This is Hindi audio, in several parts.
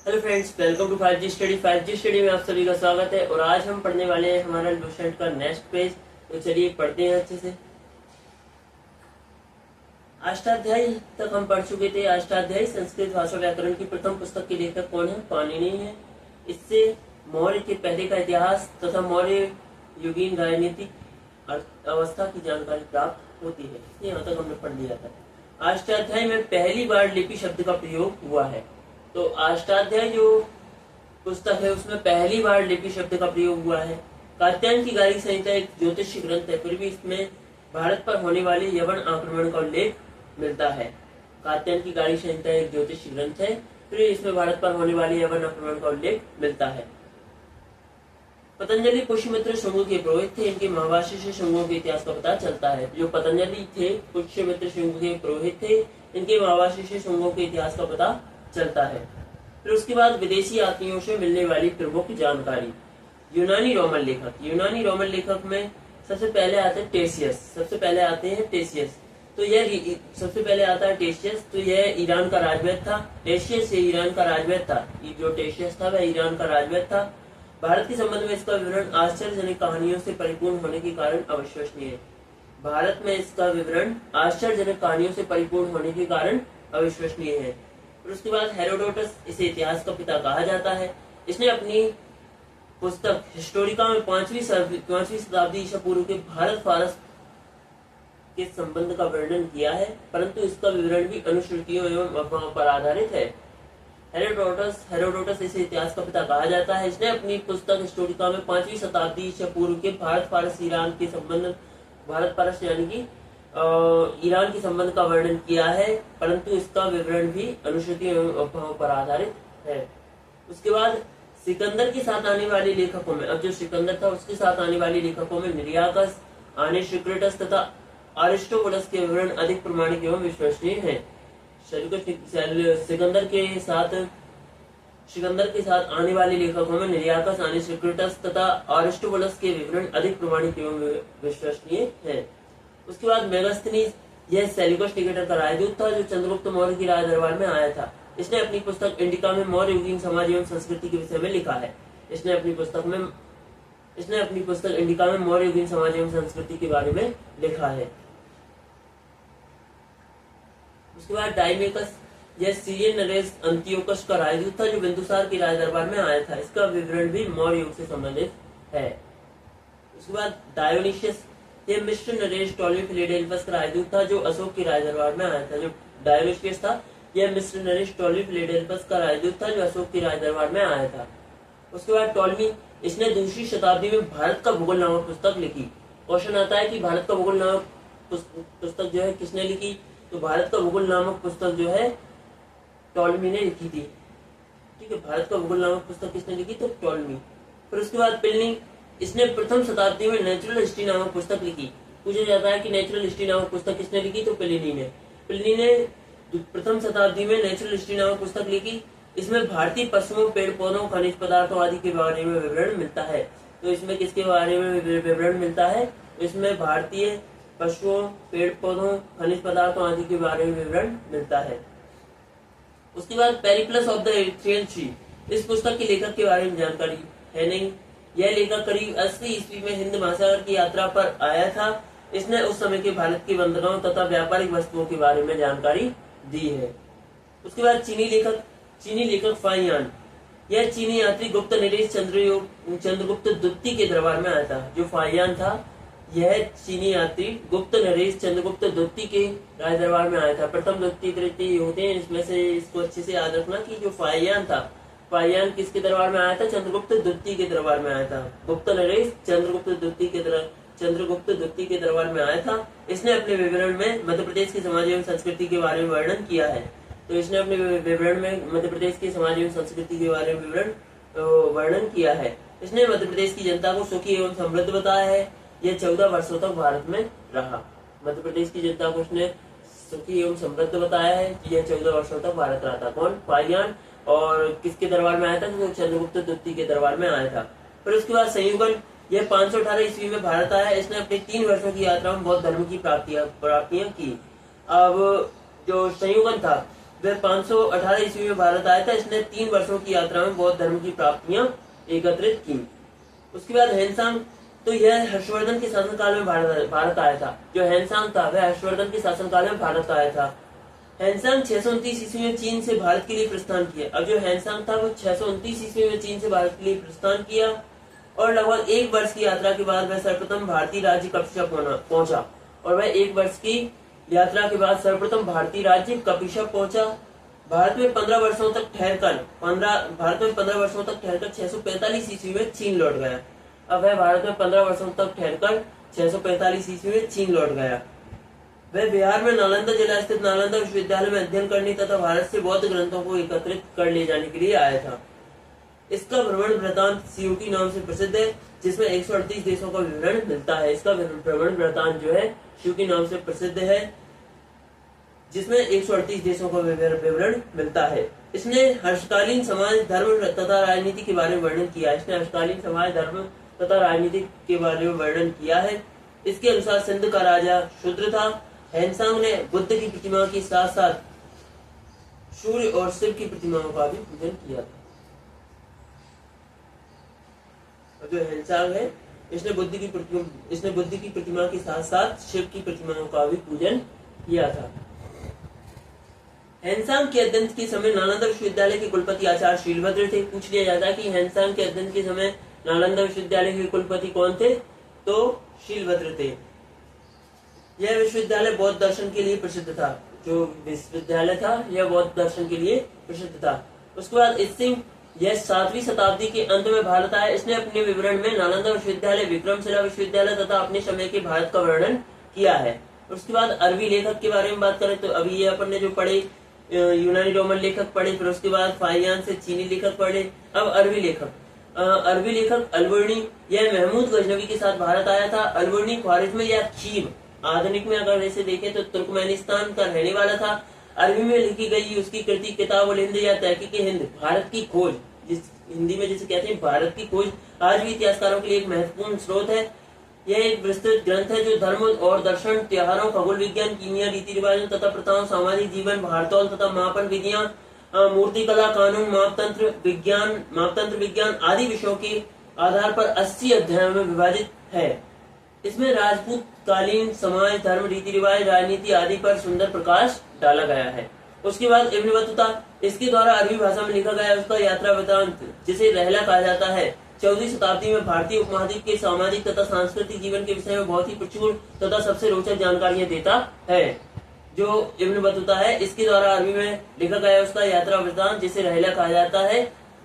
Hello friends, welcome to 5G study. 5G study में आप सभी का स्वागत है। और आज हम पढ़ने वाले हैं हमारा लुसेंट का नेक्स्ट पेज। तो चलिए पढ़ते हैं अच्छे से। अष्टाध्यायी तक हम पढ़ चुके थे। अष्टाध्यायी संस्कृत भाषा व्याकरण की प्रथम पुस्तक के लेखक कौन है? पाणिनि है। इससे मौर्य के पहले का इतिहास तथा मौर्य युगीन राजनीतिक अवस्था की जानकारी प्राप्त होती है। यहाँ तक हमने पढ़ लिया था। अष्टाध्यायी में पहली बार लिपि शब्द का प्रयोग हुआ है। तो अष्टाध्यायी जो पुस्तक है उसमें पहली बार लिपि शब्द का प्रयोग हुआ है। कात्यायन की गार्गी संहिता एक ज्योतिष ग्रंथ है, फिर भी इसमें भारत पर होने वाले यवन आक्रमण का उल्लेख मिलता है। कात्यायन की गार्गी संहिता एक ज्योतिष ग्रंथ है, फिर इसमें भारत पर होने वाले यवन आक्रमण का उल्लेख मिलता है। पतंजलि पुष्यमित्र शुंगों के पुरोहित थे। इनके महाभाष्य से शुंगों के इतिहास का पता चलता है। जो पतंजलि थे पुष्यमित्र शुंग के पुरोहित थे। इनके महाभाष्य से शुंगों के इतिहास का पता चलता है। फिर उसके बाद विदेशी यात्रियों से मिलने वाली प्रमुख जानकारी। यूनानी रोमन लेखक। यूनानी रोमन लेखक में सबसे पहले आते हैं टेसियस। तो यह सबसे पहले आता है टेसियस। तो यह ईरान का राजवैद्य था। टेसियस ये ईरान का राजवैद्य था। जो टेसियस था वह ईरान का राजवैद्य था। भारत के संबंध में इसका विवरण आश्चर्यजनक कहानियों से परिपूर्ण होने के कारण अविश्वसनीय है। भारत में इसका विवरण आश्चर्यजनक कहानियों से परिपूर्ण होने के कारण अविश्वसनीय है। और उसके बाद हेरोडोटस, इसे इतिहास का पिता कहा जाता है। इसने अपनी पुस्तक हिस्टोरिका में 5वीं शताब्दी ईसा पूर्व के भारत फारस के संबंध का वर्णन किया है, परंतु इसका विवरण भी अनुश्रुतियों एवं अफवाहों पर आधारित है। हेरोडोटस इसे इतिहास का पिता कहा जाता है। इसने अपनी पुस्तक हिस्टोरिका में 5वीं शताब्दी ईसा पूर्व के भारत फारस ईरान के संबंध, भारत फारस यानी कि ईरान के संबंध का वर्णन किया है, परंतु इसका विवरण भी अनुश्रुति एवं अफवाहों पर आधारित है। उसके बाद सिकंदर के साथ आने वाले लेखकों में, अब जो सिकंदर था उसके साथ आने वाले लेखकों में निरियाकस, आनेसिक्रेटस तथा अरिस्टोबुलस के विवरण अधिक प्रमाणिक एवं विश्वसनीय है। सिकंदर के साथ आने वाले लेखकों में निरियाकस, आनेसिक्रेटस तथा अरिस्टोबुलस के विवरण अधिक प्रमाणिक एवं विश्वसनीय है। उसके बाद मेगास्थनीज, यह सेल्यूकस निकेटर का राजदूत था जो चंद्रगुप्त मौर्य की राज दरबार में आया था। इसने अपनी पुस्तक इंडिका में मौर्य युगीन समाज एवं संस्कृति के विषय में लिखा है। इसने अपनी पुस्तक इंडिका में मौर्य युगीन समाज एवं संस्कृति के बारे में लिखा है। उसके बाद डाइमेकस, यह सीरियन नरेश अंतियोकस का राजदूत था जो बिंदुसार की राज दरबार में आया था। इसका विवरण भी मौर्य युग से संबंधित है। उसके बाद डायोनिशियस, यह मिस्र नरेश टॉलेमी फिलाडेल्फस का राजदूत था जो अशोक की राज दरबार में आया था। जो डायोनिशियस था यह मिस्र नरेश टॉलेमी फिलाडेल्फस का राजदूत था जो अशोक की राज दरबार में आया था। उसके बाद टॉलेमी, इसने दूसरी शताब्दी में भारत का भूगोल नामक पुस्तक लिखी। क्वेश्चन आता है कि भारत का भूगोल नामक पुस्तक जो है किसने लिखी? तो भारत का भूगोल नामक पुस्तक जो है टॉलेमी ने लिखी थी। ठीक है, भारत का भूगोल नामक पुस्तक किसने लिखी? तो टॉलेमी। फिर उसके बाद प्लिनी, इसने प्रथम शताब्दी में नेचुरल हिस्ट्री नामक पुस्तक लिखी। पूछा जाता है कि नेचुरल हिस्ट्री नामक पुस्तक किसने लिखी? तो प्लिनी ने प्रथम शताब्दी में नेचुरल हिस्ट्री नामक पुस्तक लिखी। इसमें भारतीय पशुओं, पेड़ पौधों, खनिज पदार्थों आदि के बारे में विवरण मिलता है। तो इसमें किसके बारे में विवरण मिलता है? इसमें भारतीय पशुओं, पेड़ पौधों, खनिज पदार्थों आदि के बारे में विवरण मिलता है। उसके बाद पेरिप्लस ऑफ द एरिथ्रियन सी, इस पुस्तक के लेखक के बारे में जानकारी है नहीं। यह लेखक करीब 80 ईस्वी में हिंद महासागर की यात्रा पर आया था। इसने उस समय के भारत की बंदरगाहों तथा व्यापारिक वस्तुओं के बारे में जानकारी दी है। उसके बाद चीनी लेखक फाहियान, यह चीनी यात्री गुप्त नरेश चंद्रगुप्त द्वितीय के दरबार में आया था। जो फाहियान था यह चीनी यात्री गुप्त नरेश चंद्रगुप्त द्वितीय के राज दरबार में आया था। प्रथम, द्वितीय, तृतीय होते हैं, इसमें से इसको अच्छे से याद रखना कि जो फाहियान था, फाहियान किसके दरबार में आया था? चंद्रगुप्त द्वितीय के दरबार में आया था। गुप्त नरेश चंद्रगुप्त द्वितीय के दरबार में आया था। इसने अपने विवरण में मध्य प्रदेश की समाज एवं संस्कृति के बारे में वर्णन किया है। तो इसने अपने विवरण में मध्य प्रदेश की समाज एवं संस्कृति के बारे में वर्णन किया है। इसने मध्य प्रदेश की जनता को सुखी एवं समृद्ध बताया है। यह 14 वर्षों तक भारत में रहा। मध्य प्रदेश की जनता को उसने सुखी एवं समृद्ध बताया है। यह 14 वर्षों तक भारत रहा था। कौन? फाहियान। और किसके दरबार में आया था? तो चंद्रगुप्त द्वितीय के दरबार में आया था। फिर उसके बाद संयुगन, यह 518 ईस्वी में भारत आया। इसने अपनी 3 वर्षों की यात्रा में बौद्ध धर्म की प्राप्तियां की। अब जो संयुगन था वह 518 ईस्वी में भारत आया था। इसने 3 वर्षों की यात्रा में बौद्ध धर्म की प्राप्तियां एकत्रित की। उसके बाद हेनसांग, तो यह हर्षवर्धन के शासनकाल में भारत आया था। जो हेनसांग था वह हर्षवर्धन के शासनकाल में भारत आया था। हेनसांग 629 ईस्वी में चीन से भारत के लिए प्रस्थान किया। अब जो हेनसांग था वो 629 ईस्वी में चीन से भारत के लिए प्रस्थान किया और लगभग 1 वर्ष की यात्रा के बाद वह सर्वप्रथम भारतीय राज्य कपिशा पहुंचा। और वह 1 वर्ष की यात्रा के बाद सर्वप्रथम भारतीय राज्य कपिशा पहुंचा। भारत में 15 वर्षों तक ठहरकर 645 ईस्वी में चीन लौट गया। अब वह भारत में 15 वर्षों तक ठहरकर 645 ईस्वी में चीन लौट गया। वह बिहार में नालंदा जिला स्थित नालंदा विश्वविद्यालय में अध्ययन करने तथा भारत से बौद्ध ग्रंथों को एकत्रित कर ले जाने के लिए आया था। इसका भ्रमण वृत्तांत सीयूटी नाम से प्रसिद्ध है, जिसमें 138 देशों का विवरण मिलता है। इसका भ्रमण वृत्तांत जो है सीयूटी नाम से प्रसिद्ध है, जिसमें 138 देशों का विवरण मिलता है। इसने हर्षकालीन समाज, धर्म तथा राजनीति के बारे में वर्णन किया है। इसने हर्षकालीन समाज, धर्म तथा राजनीति के बारे में वर्णन किया है। इसके अनुसार सिंध का राजा शूद्र था। हेनसांग ने बुद्ध की प्रतिमा के साथ साथ सूर्य और शिव की प्रतिमाओं का भी पूजन किया था। और जो हेनसांग है इसने बुद्ध की प्रतिमा के साथ साथ शिव की प्रतिमाओं का भी पूजन किया था। हेनसांग के अध्ययन के समय नालंदा विश्वविद्यालय के कुलपति आचार्य शीलभद्र थे। पूछ लिया जाता है कि हेनसांग के अध्ययन के समय नालंदा विश्वविद्यालय के कुलपति कौन थे, तो शीलभद्र थे। यह विश्वविद्यालय बौद्ध दर्शन के लिए प्रसिद्ध था। जो विश्वविद्यालय था यह बौद्ध दर्शन के लिए प्रसिद्ध था। उसके बाद इसिंग, यह 7वीं शताब्दी के अंत में भारत आया। इसने अपने विवरण में नालंदा विश्वविद्यालय, विक्रमशिला विश्वविद्यालय तथा अपने समय के भारत का वर्णन किया है। उसके बाद अरबी लेखक के बारे में बात करें तो अभी ये अपन ने जो पढ़े यूनानी रोमन लेखक पढ़े, फिर उसके बाद फाहियान से चीनी लेखक पढ़े। अब अरबी लेखक अलबर्नी, यह महमूद गजनवी के साथ भारत आया था। अलबर्नी ख्वारिज्म या खीव, आधुनिक में अगर ऐसे देखें तो तुर्कमेनिस्तान का रहने वाला था। अरबी में लिखी गई उसकी कृति किताबुल हिंद या तहकीक हिंद, भारत की खोज, जिस हिंदी में जिसे कहते हैं भारत की खोज, आज भी इतिहासकारों के लिए एक महत्वपूर्ण स्रोत है। यह एक विस्तृत ग्रंथ है जो धर्म और दर्शन, त्योहारों, खगोल विज्ञान, कीमिया, रीति रिवाजों तथा प्रथाओं, सामाजिक जीवन, भारतौल तथा मापन विधियां, मूर्तिकला, कानून, मापतंत्र विज्ञान आदि विषयों के आधार पर 80 अध्यायों में विभाजित है। इसमें राजपूत कालीन समाज, धर्म, रीति रिवाज, राजनीति आदि पर सुंदर प्रकाश डाला गया है। उसके बाद इब्न बतूता, इसके द्वारा अरबी भाषा में लिखा गया उसका यात्रा वृत्तांत, जिसे रहला कहा जाता है, 14वीं शताब्दी में भारतीय उपमहाद्वीप के सामाजिक तथा सांस्कृतिक जीवन के विषय में बहुत ही प्रचुर तथा सबसे रोचक जानकारियां देता है। जो इब्न बतूता है इसके द्वारा अरबी में लिखा गया उसका यात्रा वृत्तांत, जिसे रहला कहा जाता है,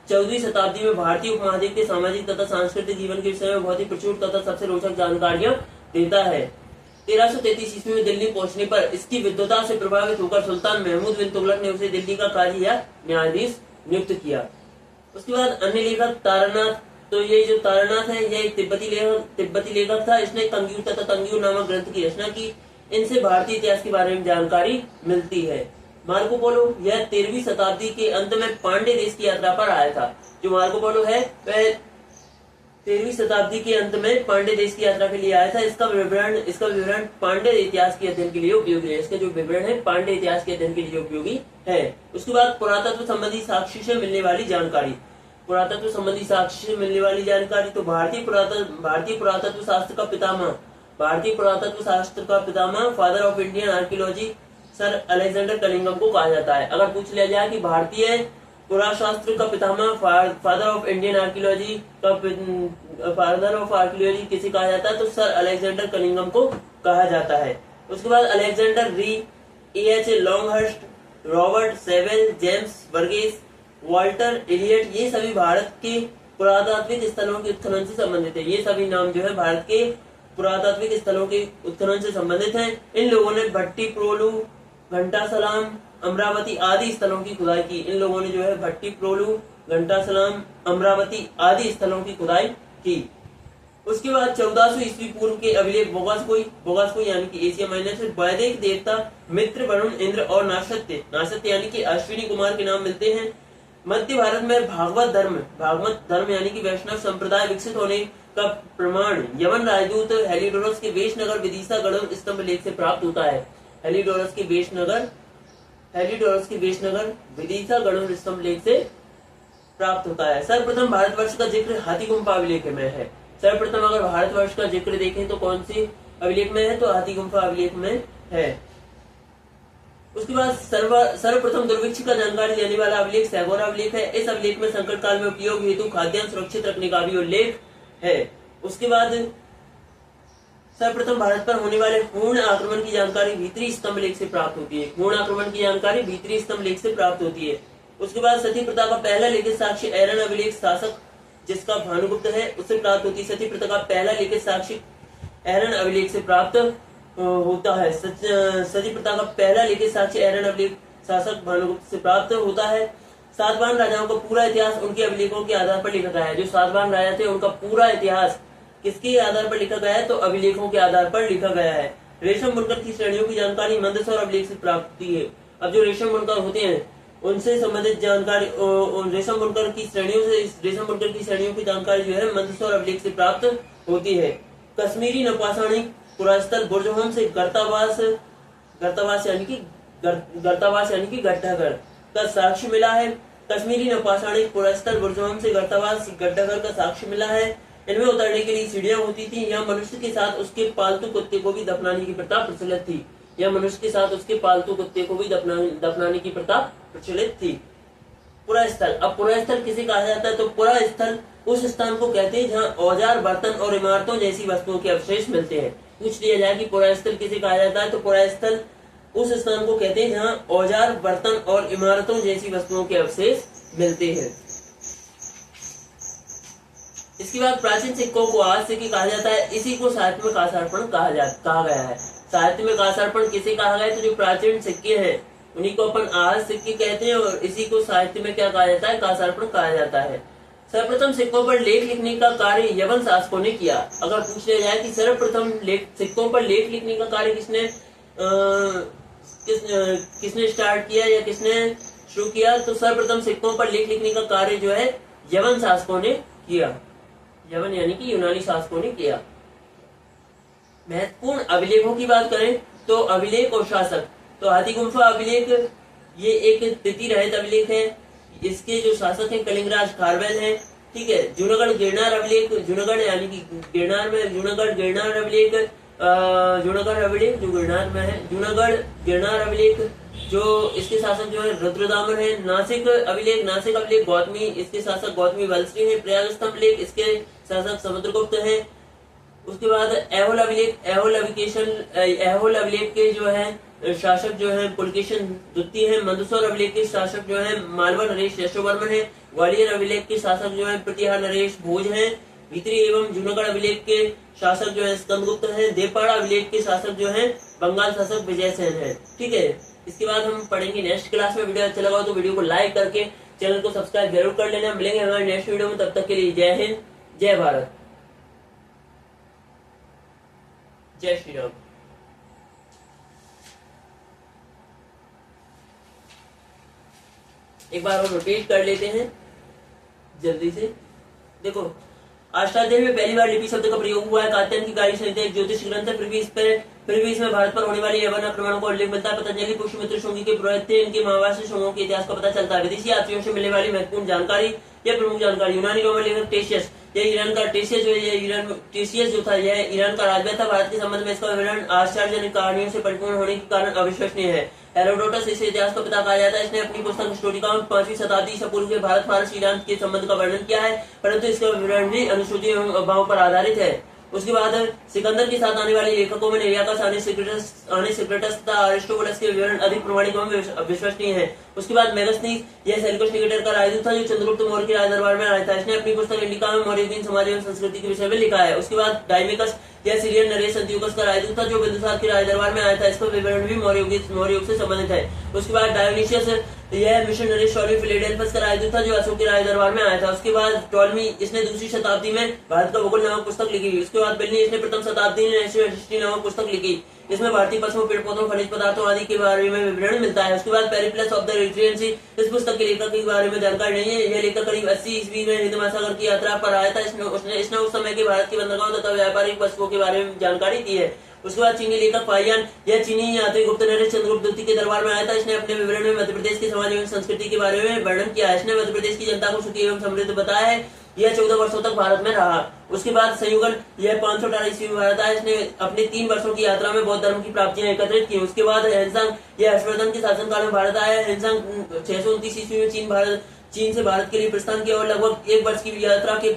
14वीं शताब्दी में भारतीय उपमहाद्वीप के सामाजिक तथा सांस्कृतिक जीवन के विषय में बहुत ही प्रचुर तथा सबसे रोचक जानकारियां देता है। 1333 ईस्वी में दिल्ली पहुंचने पर इसकी विद्वता से प्रभावित होकर सुल्तान महमूद बिन तुगलक ने उसे दिल्ली का काजी या न्यायाधीश नियुक्त किया। उसके बाद अन्य लेखक तारानाथ, तो ये जो तारानाथ है यह एक तिब्बती लेखक था। इसने कंग्यूर तथा तंग्यूर नामक ग्रंथ की रचना की। इनसे भारतीय इतिहास के बारे में जानकारी मिलती है। मार्को पोलो, यह 13वीं शताब्दी के अंत में पांडे देश की यात्रा पर आया था। जो मार्को पोलो है वह 13वीं शताब्दी के अंत में पांडे देश की यात्रा के लिए आया था। इसका विवरण पांडे इतिहास के अध्ययन के लिए उपयोगी है। इसका जो विवरण है पांडे इतिहास के अध्ययन के लिए उपयोगी है। उसके बाद पुरातत्व संबंधी साक्ष्य से मिलने वाली जानकारी। तो भारतीय पुरातत्व शास्त्र का पितामह father of Indian archaeology Sir Alexander Cunningham को कहा जाता है। अगर पूछ लिया जाए कि भारतीय पुराशास्त्र का पितामह फादर ऑफ इंडियन आर्कियोलॉजी किसे कहा जाता है, तो सर अलेक्जेंडर कनिंघम को कहा जाता है। उसके बाद Alexander Rea, A.H. Longhurst, Robert Sewell, James वर्गीस, वॉल्टर इलियट, ये सभी भारत के पुरातात्विक स्थलों के उत्खनन से संबंधित है। ये सभी नाम जो है भारत के पुरातात्विक स्थलों के उत्खनन से संबंधित हैं। इन लोगों ने भट्टीप्रोलु, घंटासलाम, अमरावती आदि स्थलों की खुदाई की। अमरावती आदि स्थलों की खुदाई की। उसके बाद 1400 ईस्वी पूर्व के अभिलेख बोगासकोई यानी कि एशिया माइनर से वैदिक देवता मित्र, वरुण, इंद्र और नासत्य यानी कि अश्विनी कुमार के नाम मिलते हैं। मध्य भारत में भागवत धर्म यानी कि वैष्णव संप्रदाय विकसित होने का प्रमाण यवन राजदूत हेलिडोरस के वेशनगर विदिशा गढ़ स्तंभ लेख से प्राप्त होता है। हेलिडोरस के वेशनगर हेलिडोरस की वेशनगर विदिशा गणुर स्तंभ लेख से प्राप्त होता है। सर्वप्रथम भारतवर्ष का जिक्र हाथी गुम्फा अभिलेख में है। सर्वप्रथम अगर भारतवर्ष का जिक्र देखें तो कौन सी अभिलेख में है, तो हाथी गुम्फा अभिलेख में है। उसके बाद सर्वप्रथम दुर्भिक्ष का जानकारी देने वाला अभिलेख सैगोरा अभिलेख है। इस अभिलेख में संकट काल में उपयोग हेतु खाद्यान्न सुरक्षित रखने का भी उल्लेख है। उसके बाद सर्वप्रथम भारत पर होने वाले पूर्ण आक्रमण की जानकारी भीतरी स्तंभ लेख से प्राप्त होती है। पूर्ण आक्रमण की जानकारी भीतरी स्तंभ लेख से प्राप्त होती है। उसके बाद सती प्रथा का पहला लिखित साक्ष्य एरन अभिलेख शासक जिसका भानुगुप्त है उससे प्राप्त होती है। सती प्रथा का पहला लिखित साक्ष्य एरन अभिलेख से प्राप्त होता है। सती प्रथा का पहला लिखित साक्ष्य एरन अभिलेख शासक भानुगुप्त से प्राप्त होता है। सातवाहन राजाओं का पूरा इतिहास उनके अभिलेखों के आधार पर लिखा गया है। जो सातवाहन राजा थे उनका पूरा इतिहास किसके आधार पर लिखा गया है, तो अभिलेखों के आधार पर लिखा गया है। रेशम बुनकर की श्रेणियों की जानकारी मंदसौर अभिलेख से प्राप्त होती है। अब जो रेशम बुनकर होते हैं उनसे संबंधित जानकारी रेशम बुनकर की श्रेणियों की जानकारी जो है मंदसौर अभिलेख से प्राप्त होती है। कश्मीरी नौपाषाणी पुरास्थल बुर्जहोम से गर्तावास यानी कि गड्ढाघर का साक्ष्य मिला है। कश्मीरी नौपाषाणी पुरास्थल बुर्जहोम से गर्तावास गड्ढाघर का साक्ष्य मिला है। इनमें उतरने के लिए सीढ़ियां होती थी। यहाँ मनुष्य के साथ उसके पालतू कुत्ते को भी दफनाने की प्रथा प्रचलित थी। यहाँ मनुष्य के साथ उसके पालतू कुत्ते को भी दफनाने की प्रथा प्रचलित थी। पुरा स्थल, अब पुरा स्थल किसे कहा जाता है, तो पुरा स्थल उस स्थान को कहते हैं जहाँ औजार बर्तन और इमारतों जैसी वस्तुओं के अवशेष मिलते हैं। पूछ लिया जाए कि पुरा स्थल किसे कहा जाता है, तो पुरा स्थल उस स्थान को कहते हैं जहाँ औजार बर्तन और इमारतों जैसी वस्तुओं के अवशेष मिलते हैं। इसके बाद प्राचीन सिक्कों को आज सिक्के कहा जाता है। इसी को साहित्य में कासार्पण कहा गया है। साहित्य में कासार्पण किसे कहा गया है, तो जो प्राचीन सिक्के हैं उन्हीं को अपन आज सिक्के कहते हैं और इसी को साहित्य में क्या कहा जाता है, कासार्पण कहा जाता है। सर्वप्रथम सिक्कों पर लेख लिखने का कार्य यवन शासकों ने किया। अगर पूछ लिया जाए कि सर्वप्रथम सिक्कों पर लेख लिखने का कार्य किसने स्टार्ट किया या किसने शुरू किया, तो सर्वप्रथम सिक्कों पर लेख लिखने का कार्य जो है यवन शासकों ने किया। यवन यानी कि यूनानी शासकों ने किया। महत्वपूर्ण अभिलेखों की बात करें तो अभिलेख और शासक, तो हाथी गुम्फा अभिलेख ये एक तिथि रहित अभिलेख है। इसके जो शासक हैं कलिंगराज खारवेल हैं, ठीक है। जूनागढ़ गिरनार अभिलेख, जूनागढ़ यानी कि गिरनार में जूनागढ़ गिरनार अभिलेख, जूनागढ़ अभिलेख जो गिरनार में है, जूनागढ़ गिरनार अभिलेख जो इसके शासक जो है रुद्रदामन है। नासिक अभिलेख गौतमी, इसके शासक गौतमी वलश्री है। प्रयाग स्तंभ लेख, इसके शासक समुद्रगुप्त है। उसके बाद ऐहोल अभिलेख के जो है शासक जो है पुलकेशन द्वितीय है। मंदसौर अभिलेख के शासक जो है मालवा नरेश यशोवर्मन है। ग्वालियर अभिलेख के शासक जो है प्रतिहार नरेश भोज है। भीतरी एवं जूनागढ़ अभिलेख के शासक जो है स्कंदगुप्त है। देवपाड़ा अभिलेख के शासक जो है बंगाल शासक विजय सेन है, ठीक है। इसके बाद हम पढ़ेंगे नेक्स्ट क्लास में। वीडियो अच्छा लगा तो वीडियो को लाइक करके चैनल को सब्सक्राइब जरूर कर लेना। मिलेंगे हमारे नेक्स्ट वीडियो में, तब तक के लिए जय हिंद, जय भारत, जय श्री राम। एक बार हम रिपीट कर लेते हैं जल्दी से। देखो, अष्टाध्यायी में पहली बार लिपि शब्द का प्रयोग हुआ है। कात्यायन की कार्य संहिता एक ज्योतिष ग्रंथ है। फिर भी इसमें भारत पर होने वाले यवन आक्रमणों का उल्लेख मिलता है। पतंजलि पुष्यमित्र शुंगी के पुरोहित थे। इनके महावासी शुंगों के इतिहास का पता चलता है। विदेशी यात्रियों से मिलने वाली महत्वपूर्ण जानकारी या प्रमुख जानकारी। यूनानी रोमन लेखक टेशियस, यह ईरान का टेशियस जो था यह ईरान का राजवैद था। भारत के संबंध में इसका विवरण आश्चर्यजनक कहानियों से परिपूर्ण होने के कारण अविश्वसनीय है। हेरोडोटस इसे इतिहास का पिता कहा जाता है। इसने अपनी पुस्तक हिस्टोरिका में 5वीं शताब्दी ईसा पूर्व के भारत फारस ईरान के संबंध का वर्णन किया है, परंतु इसका विवरण भी अनुसूची एवं अभाव पर आधारित है। उसके बाद सिकंदर के साथ आने वाले लेखकों में निर्याकस, आनेसिक्रेटस तथा अरिस्टोबुलस के विवरण अधिक प्रमाणिक एवं विश्वसनीय है। उसके बाद मेगस्थनीज, यह सेल्यूकस निकेटर का राजदूत था जो चंद्रगुप्त मौर्य के राजदरबार में आया था। इसने अपनी पुस्तक इंडिका में मौर्यकालीन समाज एवं संस्कृति के विषय में लिखा है। उसके बाद डायमेकस, यह सीरियन नरेश अंतियोकस का राजदूत था जो बिंदुसार के राजदरबार में आया था। इसका विवरण भी मौर्य युग से संबंधित है। उसके बाद डायोनिशियस, यह मिशन नरेश टॉलमी फिलाडेल्फस का राजदूत था जो अशोक के राजदरबार में आया था। उसके बाद टॉलमी, इसने दूसरी शताब्दी में भारत का भूगोल नामक पुस्तक लिखी। उसके बाद बिल्ली, इसने प्रथम शताब्दी में नेचुरल हिस्ट्री नामक पुस्तक लिखी। इसमें भारतीय पशुओं, पेड़ पौधों, खनिज पदार्थों आदि के बारे में विवरण मिलता है। उसके बाद पेरिप्लस ऑफ द एरिथ्रियन सी, इस पुस्तक के लेखक के बारे में जानकारी नहीं है। यह लेखक करीब 80 ईस्वी में हिंद महासागर की यात्रा पर आया था। इसने उस समय के भारत के बंदरगाहों तथा व्यापारिक वस्तुओं के बारे में जानकारी दी है। उसके बाद चीनी लेखक फाहियान, यह चीनी यात्री गुप्त नरेश चंद्रगुप्त द्वितीय के दरबार में आया था। इसने अपने विवरण में मध्य प्रदेश के समाज एवं संस्कृति के बारे में वर्णन किया है। इसने मध्य प्रदेश की जनता को सुखी एवं समृद्ध बताया है। यह 14 वर्षों तक भारत में रहा। उसके बाद संयुगल, यह 518 ईस्वी में भारत आया। इसने अपने 3 वर्षों की यात्रा में बौद्ध धर्म की प्राप्तियां एकत्रित की। उसके बाद हेनसांग, यह हर्षवर्धन के शासनकाल में भारत आया। हेनसांग 629 ईस्वी में चीन से भारत के लिए प्रस्थान किया और लगभग 1 वर्ष की यात्रा के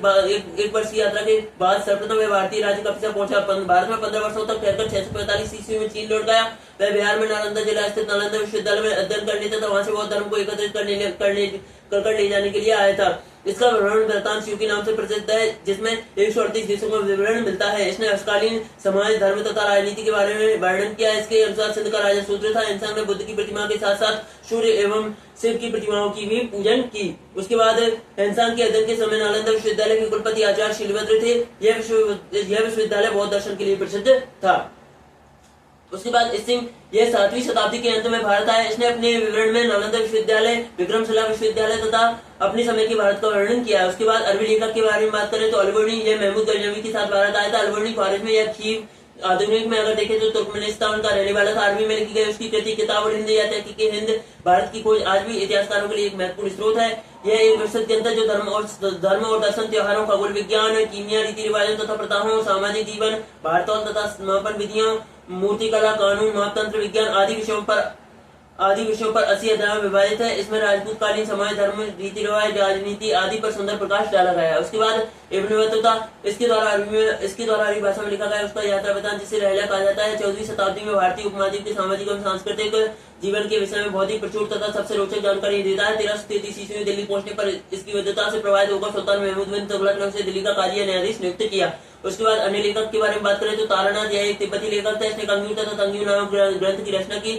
बाद सर्वप्रथम वह भारतीय राज्य कपिसा पहुंचा। भारत में 15 वर्षों तक ठहरकर 645 ईस्वी में चीन लौट गया। वह बिहार में नालंदा जिला स्थित नालंदा विश्वविद्यालय में अध्ययन करने तथा वहां से बौद्ध धर्म को एकत्रित कर ले जाने के लिए आया था। इसका विवरण वृत्तांत के नाम से प्रसिद्ध है, जिसमें 138 देशों का विवरण मिलता है। इसने असकालीन समाज, धर्म तथा राजनीति के बारे में वर्णन किया। इसके अनुसार सिंध का राजा शूद्र था। इंसान ने बुद्ध की प्रतिमा के साथ साथ सूर्य एवं शिव की प्रतिमाओं की भी पूजन की। उसके बाद इंसान के अध्ययन के समय नालंदा विश्वविद्यालय के कुलपति आचार्य शीलभद्र थे। यह विश्वविद्यालय बौद्ध दर्शन के लिए प्रसिद्ध था। उसके बाद सिंह, यह 7वीं शताब्दी के अंत में भारत आया। इसने अपने विवरण में नालंदा विश्वविद्यालय, विक्रमशिला विश्वविद्यालय तथा अपने समय के भारत का वर्णन किया है। उसके बाद अरबी लेखक के बारे में बात करें तो अलवर्णी, यह महमूद गजनवी के साथ भारत आया था। अलवर्णी फारस में या खीव, आधुनिक में अगर देखें तो तुर्कमेनिस्तान का रहने वाला था। अरबी में लिखी गई उसकी कृति किताब हिंद या तहकीक हिंद, भारत की खोज आज भी इतिहासकारों के लिए एक महत्वपूर्ण स्रोत है। यह एक विस्तृत ग्रंथ है जो धर्म और दर्शन, त्योहारों, खगोल विज्ञान, कीमिया, रीति रिवाजों तथा प्रथाओं, सामाजिक जीवन, भारतौल तथा समापन विधियों, मूर्तिकला, कानून, मापतंत्र विज्ञान आदि विषयों पर 80 अध्याय में विभाजित है। इसमें राजपूत कालीन समाज, धर्म, रीति रिवाज, राजनीति आदि पर सुंदर प्रकाश डाला गया है। उसके बाद इब्न बतूता, इसके द्वारा अरबी भाषा में लिखा गया उसका यात्रा वृत्तांत, जिसे रहला कहा जाता है। 14वीं शताब्दी में भारतीय उपमहाद्वीप के सामाजिक एवं सांस्कृतिक जीवन के विषय में बहुत ही प्रचुर तथा सबसे रोचक जानकारी देता है। 1333 ईस्वी में दिल्ली पहुंचने पर इसकी विद्वता से प्रभावित होकर सुल्तान महमूद बिन तुगलक ने उसे दिल्ली का काजी न्यायाधीश नियुक्त किया। उसके बाद अन्य लेखक के बारे में बात करें तो तारानाथ, यह एक तिब्बती लेखक था। इसने कंग्यू तथा तंग्यू नामक ग्रंथ की रचना की।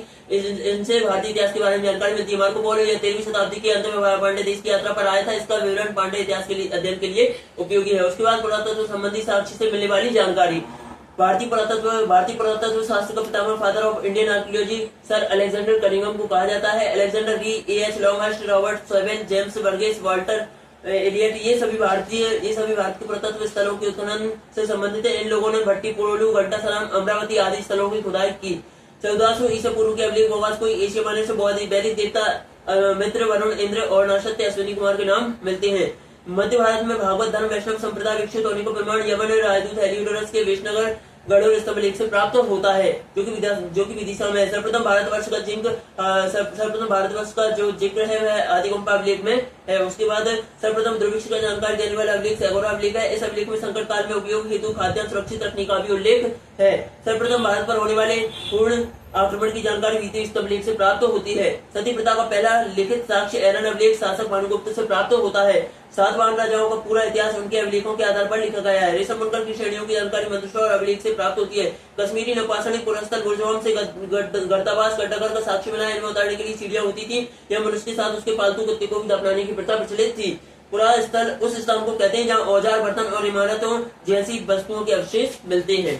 इनसे भारतीय इतिहास के बारे में जानकारी मिलती है। मार्को पोलो, यह 13वीं शताब्दी के अंत में पांडे देश की यात्रा पर आया था। इसका विवरण पांडे इतिहास के लिए अध्ययन के लिए उपयोगी है। उसके बाद पुरातत्व संबंधी साक्ष्य से मिलने वाली जानकारी। भारतीय पुरातत्व शास्त्र का पितामह, father of Indian archaeology, Sir Alexander Cunningham को कहा जाता है। Alexander Rea, A.H. Longhurst, Robert Sewell, James Burgess, Walter Elliot, ये सभी भारत के पुरातत्व स्थलों के उत्खनन से संबंधित है। इन लोगों ने भट्टी, पोलोलू, घंटा सलाम, अमरावती आदि स्थलों की खुदाई की। 1400 ईसा पूर्व के अभिलेख भोगास को एशिया माने से वैदिक देवता मित्र, वरुण, इंद्र और नक्षत्र अश्विनी कुमार के नाम मिलते हैं। मध्य भारत में भागवत धर्म वैष्णव संप्रदाय विकसित होने को प्रमाण यमन, राजदूत हेलियोडोरस के वेशनगर गढ़ोर स्तंभ लेख से प्राप्त होता है, जो कि विदिशा में है। सर्वप्रथम भारतवर्ष का जो जिक्र है वह आदिगुम्पा अभिलेख में है। उसके बाद सर्वप्रथम ध्रुवीक्ष का जानकारी देने वाला अभिलेख सैगोरा अभिलेख है। इस अभिलेख में संकट काल में उपयोग हेतु खाद्यान्न सुरक्षित रखने का भी उल्लेख है। सर्वप्रथम भारत पर होने वाले पूर्ण आक्रमण की जानकारी द्वितीय स्तंभ लेख से प्राप्त होती है। सती प्रथा का पहला लिखित साक्ष्य एरन अभिलेख शासक भानुगुप्त से प्राप्त होता है। सातवाहन राजाओं का पूरा इतिहास उनके अभिलेखों के आधार पर लिखा गया है। रेशम बुनकर की श्रेणियों की जानकारी मंदसौर अभिलेख से प्राप्त होती है। कश्मीरी नौपाषणी पुरस्तर गुरजोम से गर्तावास गड्ढाघर का साक्ष्य मिला। इनमें उतारने के लिए सीढ़ियां होती थी। यह मनुष्य के साथ उसके पालतू कुत्ते को भी दफनाने की प्रथा प्रचलित थी। पुरा स्थल उस स्थान को कहते हैं जहाँ औजार, बर्तन और इमारतों जैसी वस्तुओं के अवशेष मिलते हैं।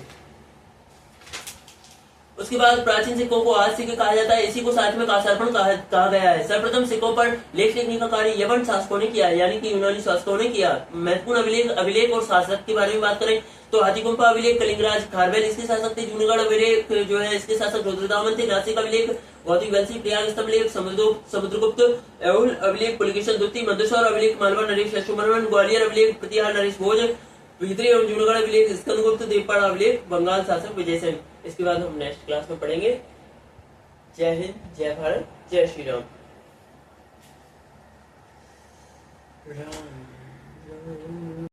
उसके बाद प्राचीन सिक्कों को आज सिक्के कहा जाता है। इसी को साथ में कांसार्पण कहा गया है। सर्वप्रथम सिक्कों पर लेख लिखने का कार्य यवन शासकों ने किया, यानी कि यूनानी शासकों ने किया। महत्वपूर्ण अभिलेख और शासक के बारे में बात करें तो हाथीगुम्पा अभिलेख कलिंगराज खारवेल इसके शासक थे। जूनागढ़ अभिलेख जो है इसके शासक रुद्रदामन थे। नासिक अभिलेख गौतमी वंशी, प्रयाग स्तंभ लेख समुद्रगुप्त, एहुल अभिलेख पुलकेशन द्वितीय, मंदसौर अभिलेख मालवा नरेश अश्वमर्मन, ग्वालियर अभिलेख प्रतिहार नरेश भोज, भीतरी एवं जूनागढ़ अभिलेख स्कंदगुप्त, देवपाड़ा अभिलेख बंगाल शासक विजय सेन। इसके बाद हम नेक्स्ट क्लास में पढ़ेंगे। जय हिंद, जय भारत, जय श्री राम।